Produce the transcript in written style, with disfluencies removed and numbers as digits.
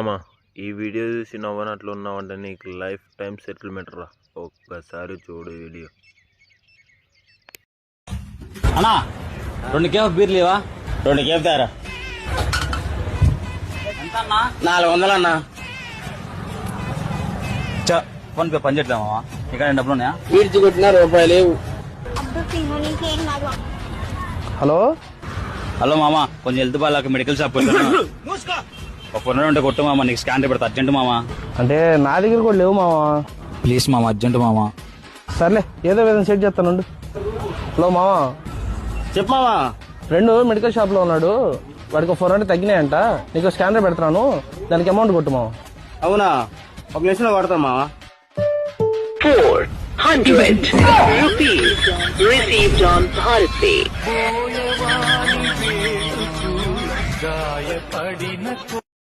అమ్మా ఈ వీడియో చూసి నవ్వనట్లు ఉన్నావంటే నీకు లైఫ్ టైం సెటిల్మెంట్ రా. ఒక్కసారి చూడు వీడియో. అన్నా 2 కేఫ్ బీర్ లేవా? 2 కేఫ్ దారా ఎంత అన్నా? 400 అన్నా. ఫోన్ పే పని చేయట్లేమా? ఇక్కడ డబ్బులు ఉన్నాయా? విడిచి కొట్టిన రూపాయలు లేవు. హలో హలో మామ, కొంచెం హెల్త్ బాగాలేక మెడికల్ షాప్ ఒక 400 ఉంటే కొట్టు మామ, నీకు స్కాన్ పెడతా అర్జెంట్ మామ. అంటే నా దగ్గర కూడా లేవు మావా. ప్లీజ్ మామ, అర్జెంట్ మామ. సర్లే ఏదో విధంగా సెట్ చేస్తానుండు. హలో మావా, చెప్పు మామా. ఫ్రెండ్ మెడికల్ షాప్ లో ఉన్నాడు, వాడికి 400 తగ్గినాయంట. నీకు స్కానర్ పెడతాను, దానికి అమౌంట్ కొట్టు మావా. అవునా, ఒక నిమిషంలో కొడతాం మామా. 400 rupees received on Bharat Pay.